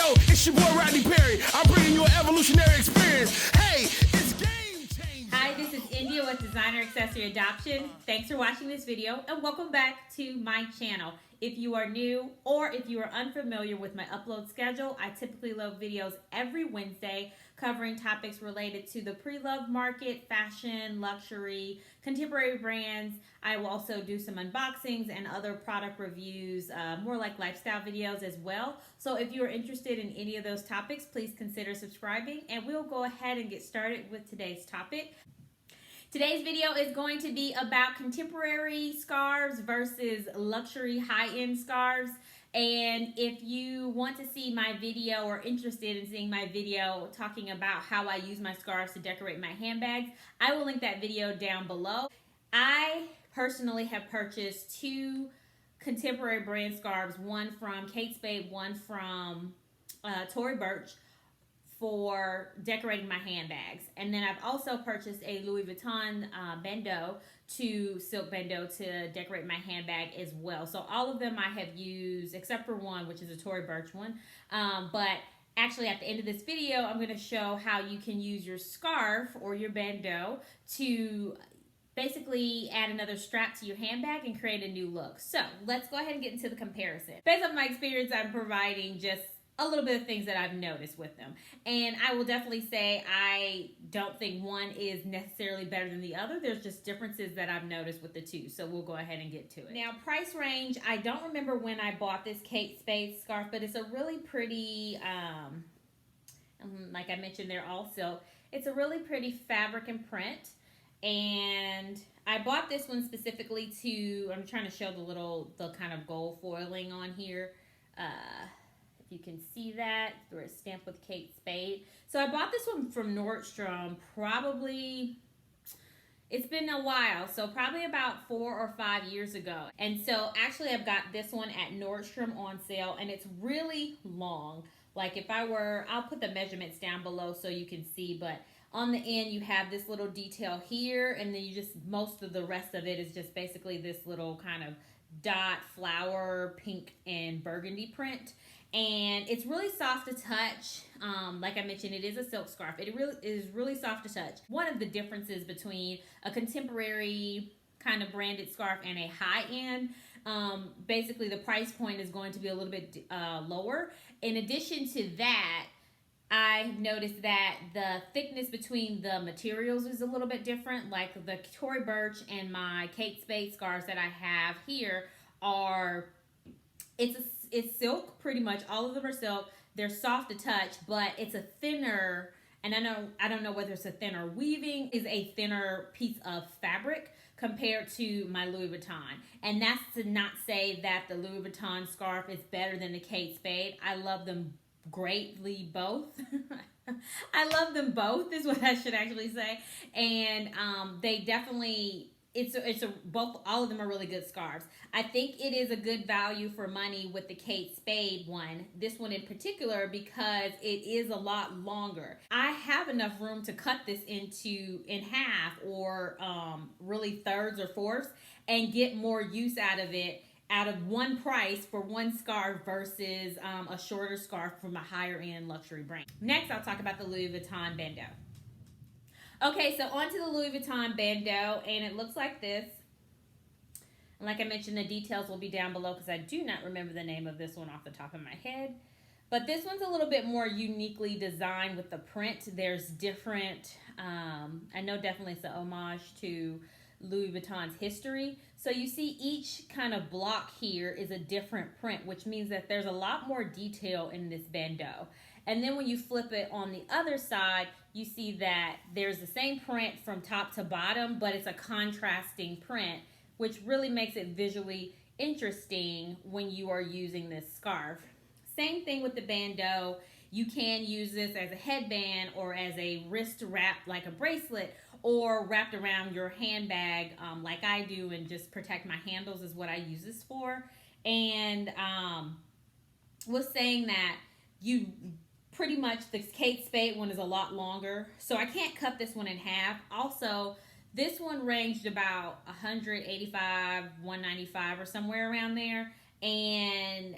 Yo, it's your boy Rodney Perry. I'm bringing you an evolutionary experience. Hey, it's game changing. Hi, this is India with Designer Accessory Adoption. Thanks for watching this video and welcome back to my channel. If you are new or if you are unfamiliar with my upload schedule, I typically load videos every Wednesday covering topics related to the pre-loved market, fashion, luxury, contemporary brands. I will also do some unboxings and other product reviews, more like lifestyle videos as well. So if you are interested in any of those topics, please consider subscribing and we'll go ahead and get started with today's topic. Today's video is going to be about contemporary scarves versus luxury high-end scarves. And if you want to see my video or interested in seeing my video talking about how I use my scarves to decorate my handbags, I will link that video down below. I personally have purchased two contemporary brand scarves, one from Kate Spade, one from Tory Burch, for decorating my handbags. And then I've also purchased a Louis Vuitton Bandeau, silk Bandeau to decorate my handbag as well. So all of them I have used except for one, which is a Tory Burch one. But actually at the end of this video, I'm going to show how you can use your scarf or your bandeau to basically add another strap to your handbag and create a new look. So let's go ahead and get into the comparison. Based on my experience, I'm providing just a little bit of things that I've noticed with them. And I will definitely say I don't think one is necessarily better than the other. There's just differences that I've noticed with the two. So we'll go ahead and get to it. Now, price range, I don't remember when I bought this Kate Spade scarf, but it's a really pretty, like I mentioned, they're all silk. It's a really pretty fabric and print. And I bought this one specifically I'm trying to show the kind of gold foiling on here. You can see that where it's stamped with Kate Spade. So I bought this one from Nordstrom probably, it's been a while, so probably about 4 or 5 years ago. And so actually I've got this one at Nordstrom on sale and it's really long. Like if I'll put the measurements down below so you can see, but on the end you have this little detail here and then most of the rest of it is just basically this little kind of dot flower pink and burgundy print. And it's really soft to touch. Like I mentioned, it is a silk scarf. It really is really soft to touch. One of the differences between a contemporary kind of branded scarf and a high-end, basically the price point is going to be a little bit lower. In addition to that, I've noticed that the thickness between the materials is a little bit different. Like the Tory Burch and my Kate Spade scarves that I have here it's silk, pretty much. All of them are silk. They're soft to touch, but it's a thinner, and I don't know whether it's a thinner weaving, is a thinner piece of fabric compared to my Louis Vuitton. And that's to not say that the Louis Vuitton scarf is better than the Kate Spade. I love them greatly both. I love them both is what I should actually say. And they definitely, all of them are really good scarves. I think it is a good value for money with the Kate Spade one, this one in particular, because it is a lot longer. I have enough room to cut this in half or really thirds or fourths and get more use out of it out of one price for one scarf versus a shorter scarf from a higher end luxury brand. Next, I'll talk about the Louis Vuitton Bandeau. Okay, so onto the Louis Vuitton Bandeau, and it looks like this. And like I mentioned, the details will be down below because I do not remember the name of this one off the top of my head. But this one's a little bit more uniquely designed with the print. There's different, I know definitely it's an homage to Louis Vuitton's history. So you see each kind of block here is a different print, which means that there's a lot more detail in this bandeau. And then when you flip it on the other side, you see that there's the same print from top to bottom, but it's a contrasting print, which really makes it visually interesting when you are using this scarf. Same thing with the bandeau. You can use this as a headband or as a wrist wrap like a bracelet, or wrapped around your handbag like I do, and just protect my handles is what I use this for. And was saying that you pretty much, the Kate Spade one is a lot longer, so I can't cut this one in half. Also, this one ranged about $185, $195 or somewhere around there, and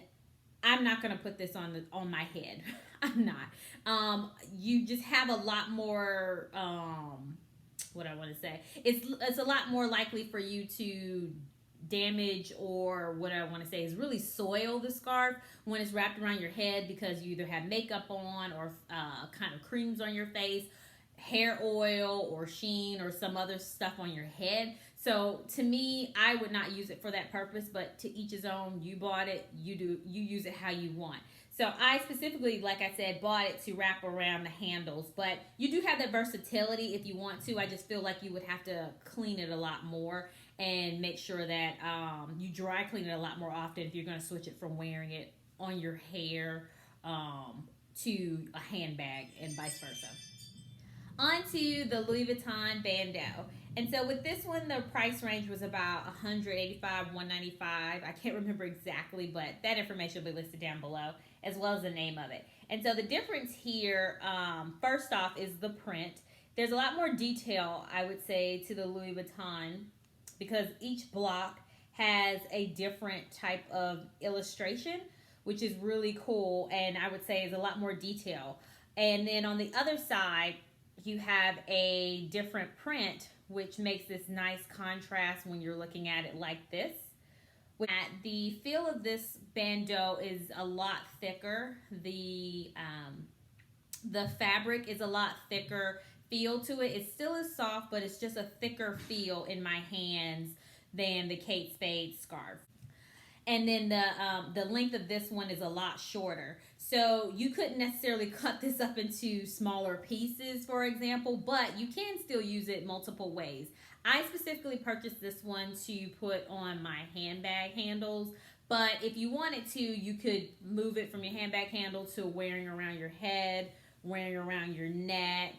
I'm not going to put this on my head. I'm not. You just have a lot more, what I want to say. It's a lot more likely for you to damage, or what I want to say is really soil the scarf when it's wrapped around your head, because you either have makeup on, or kind of creams on your face, hair oil or sheen or some other stuff on your head. So to me, I would not use it for that purpose, but to each his own. You bought it, you use it how you want. So I specifically, like I said, bought it to wrap around the handles, but you do have that versatility if you want to. I just feel like you would have to clean it a lot more and make sure that you dry clean it a lot more often if you're going to switch it from wearing it on your hair to a handbag and vice versa. On to the Louis Vuitton Bandeau. And so with this one, the price range was about $185, $195. I can't remember exactly, but that information will be listed down below, as well as the name of it. And so the difference here, first off, is the print. There's a lot more detail, I would say, to the Louis Vuitton, because each block has a different type of illustration, which is really cool, and I would say is a lot more detail. And then on the other side, you have a different print, which makes this nice contrast when you're looking at it like this. The feel of this bandeau is a lot thicker. The fabric is a lot thicker feel to it. It still is soft, but it's just a thicker feel in my hands than the Kate Spade scarf. And then the length of this one is a lot shorter. So you couldn't necessarily cut this up into smaller pieces, for example, but you can still use it multiple ways. I specifically purchased this one to put on my handbag handles, but if you wanted to, you could move it from your handbag handle to wearing around your head, wearing around your neck,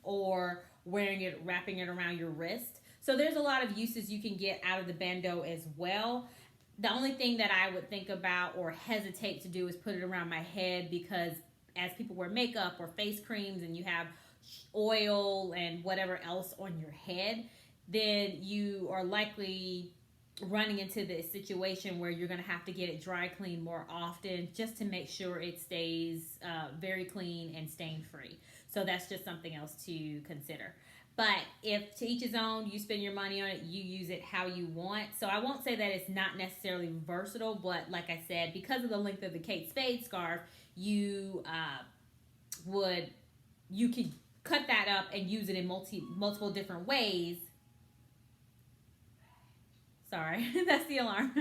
or wrapping it around your wrist. So there's a lot of uses you can get out of the bandeau as well. The only thing that I would think about or hesitate to do is put it around my head, because as people wear makeup or face creams and you have oil and whatever else on your head, then you are likely running into this situation where you're going to have to get it dry cleaned more often, just to make sure it stays very clean and stain free. So that's just something else to consider. But if to each his own, you spend your money on it, you use it how you want. So I won't say that it's not necessarily versatile, but like I said, because of the length of the Kate Spade scarf, you could cut that up and use it in multiple different ways. Sorry, that's the alarm.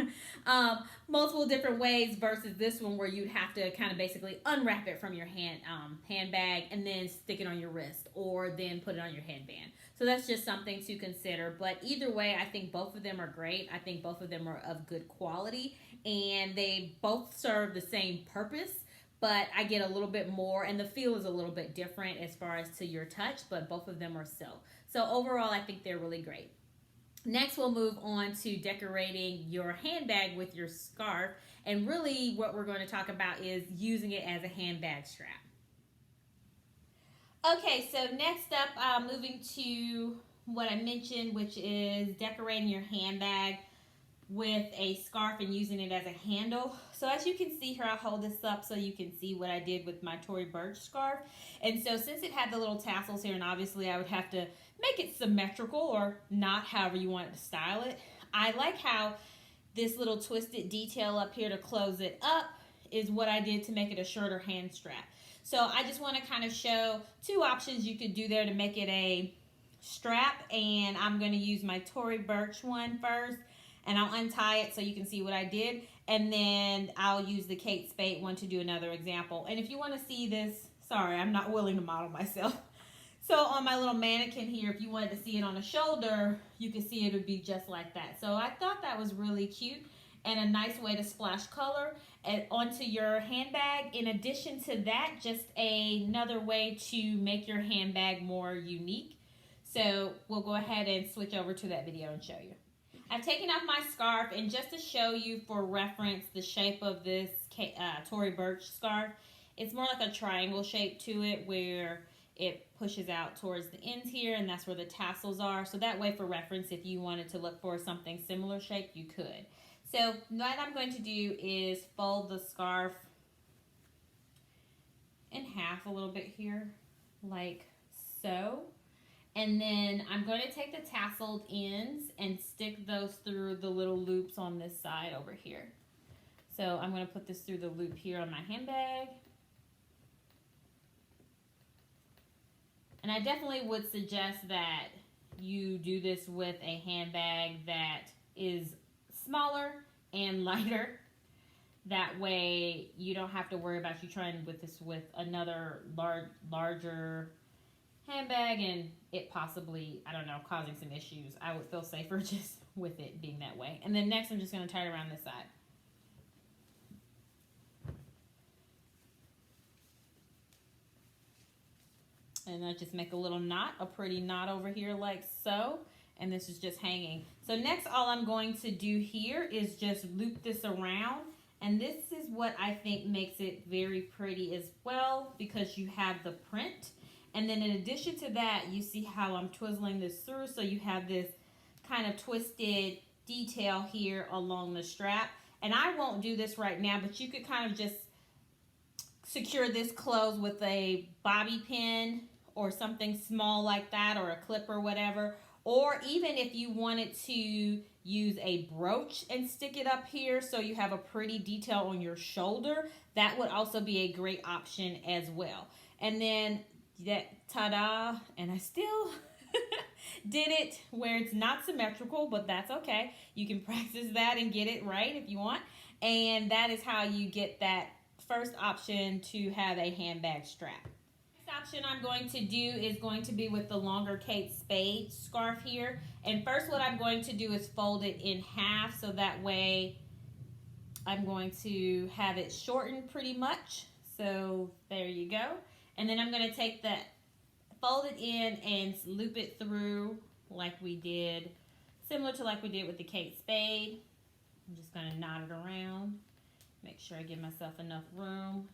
Multiple different ways versus this one, where you'd have to kind of basically unwrap it from your handbag and then stick it on your wrist, or then put it on your headband. So that's just something to consider. But either way, I think both of them are great. I think both of them are of good quality, and they both serve the same purpose, but I get a little bit more, and the feel is a little bit different as far as to your touch, but both of them are silk. So overall, I think they're really great. Next, we'll move on to decorating your handbag with your scarf. And really what we're going to talk about is using it as a handbag strap. Okay, so next up, moving to what I mentioned, which is decorating your handbag with a scarf and using it as a handle. So as you can see here, I'll hold this up so you can see what I did with my Tory Burch scarf. And so since it had the little tassels here, and obviously I would have to make it symmetrical or not, however you want to style it, I like how this little twisted detail up here to close it up is what I did to make it a shorter hand strap. So I just want to kind of show two options you could do there to make it a strap, and I'm going to use my Tory Burch one first, and I'll untie it so you can see what I did, and then I'll use the Kate Spade one to do another example. And if you want to see this, sorry, I'm not willing to model myself. So on my little mannequin here, if you wanted to see it on the shoulder, you can see it would be just like that. So I thought that was really cute and a nice way to splash color onto your handbag. In addition to that, just another way to make your handbag more unique. So we'll go ahead and switch over to that video and show you. I've taken off my scarf, and just to show you for reference the shape of this Tory Burch scarf, it's more like a triangle shape to it where it pushes out towards the ends here, and that's where the tassels are. So that way, for reference, if you wanted to look for something similar shape, you could. So what I'm going to do is fold the scarf in half a little bit here, like so. And then I'm going to take the tasseled ends and stick those through the little loops on this side over here. So I'm going to put this through the loop here on my handbag. And I definitely would suggest that you do this with a handbag that is smaller and lighter. That way you don't have to worry about you trying with this with another larger handbag and it possibly, I don't know, causing some issues. I would feel safer just with it being that way. And then next I'm just going to tie it around this side. And I just make a little knot, a pretty knot over here like so. And this is just hanging. So next all I'm going to do here is just loop this around. And this is what I think makes it very pretty as well, because you have the print. And then in addition to that, you see how I'm twizzling this through. So you have this kind of twisted detail here along the strap. And I won't do this right now, but you could kind of just secure this closed with a bobby pin or something small like that, or a clip or whatever. Or even if you wanted to use a brooch and stick it up here so you have a pretty detail on your shoulder, that would also be a great option as well. And then that, ta-da, and I still did it where it's not symmetrical, but that's okay. You can practice that and get it right if you want. And that is how you get that first option to have a handbag strap. Next option I'm going to do is going to be with the longer Kate Spade scarf here. And first what I'm going to do is fold it in half, so that way I'm going to have it shortened pretty much. So there you go. And then I'm going to take that, fold it in and loop it through like we did, similar to like we did with the Kate Spade. I'm just going to knot it around. Make sure I give myself enough room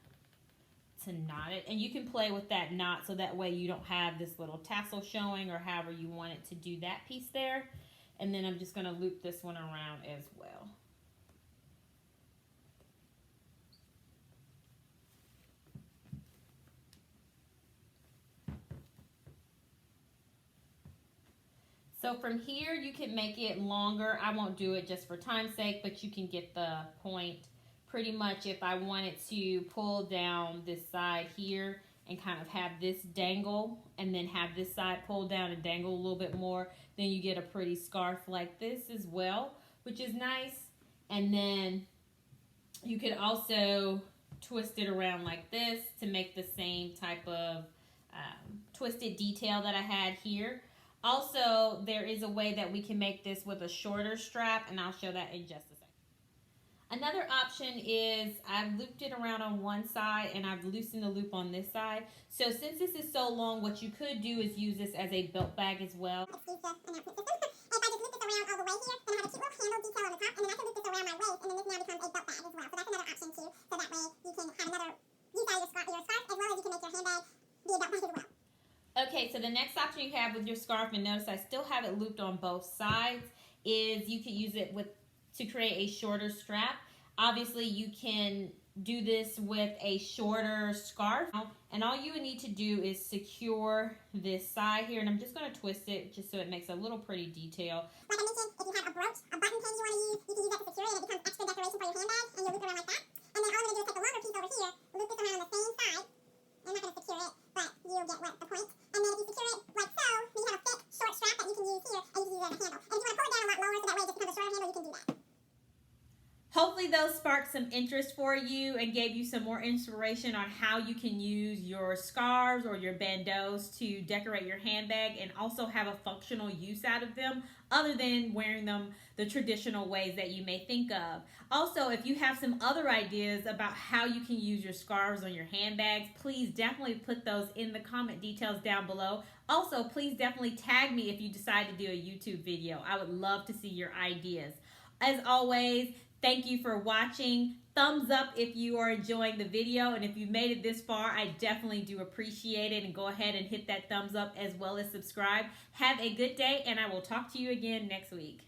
to knot it. And you can play with that knot so that way you don't have this little tassel showing, or however you want it to do that piece there. And then I'm just going to loop this one around as well. So from here you can make it longer. I won't do it just for time's sake, but you can get the point. Pretty much if I wanted to pull down this side here and kind of have this dangle, and then have this side pull down and dangle a little bit more, then you get a pretty scarf like this as well, which is nice. And then you could also twist it around like this to make the same type of twisted detail that I had here. Also, there is a way that we can make this with a shorter strap, and I'll show that in just a second. Another option is I've looped it around on one side and I've loosened the loop on this side. So since this is so long, what you could do is use this as a belt bag as well. Excuse the announcement system. If I just loop this around all the way here, then I have a cute little handle detail on the top, and then I can loop this around my waist, and then this now becomes a belt bag as well. So that's another option too. So that way you can have another use out of your scarf, as well as you can make your handbag be a belt bag as well. Okay, so the next option you have with your scarf, and notice I still have it looped on both sides, is you could use it to create a shorter strap. Obviously, you can do this with a shorter scarf, and all you would need to do is secure this side here, and I'm just going to twist it just so it makes a little pretty detail. Like I mentioned, if you have a brooch, a button pin you want to use, you can use that to secure it, and it becomes extra decoration for your handbag, and you'll loop it around like that. And then all I'm going to do is take the longer piece over here, loop this around on the same side. I'm not going to secure it, but you'll get the point. And then if you secure it like so, then you have a thick, short strap that you can use here, and you can use it as a handle. And if you want to pull it down a lot lower so that way it just becomes a shorter handle, you can do that. Hopefully those sparked some interest for you and gave you some more inspiration on how you can use your scarves or your bandeaus to decorate your handbag and also have a functional use out of them, other than wearing them the traditional ways that you may think of. Also, if you have some other ideas about how you can use your scarves on your handbags, please definitely put those in the comment details down below. Also, please definitely tag me if you decide to do a YouTube video. I would love to see your ideas. As always, thank you for watching. Thumbs up if you are enjoying the video, and if you made it this far, I definitely do appreciate it, and go ahead and hit that thumbs up as well as subscribe. Have a good day, and I will talk to you again next week.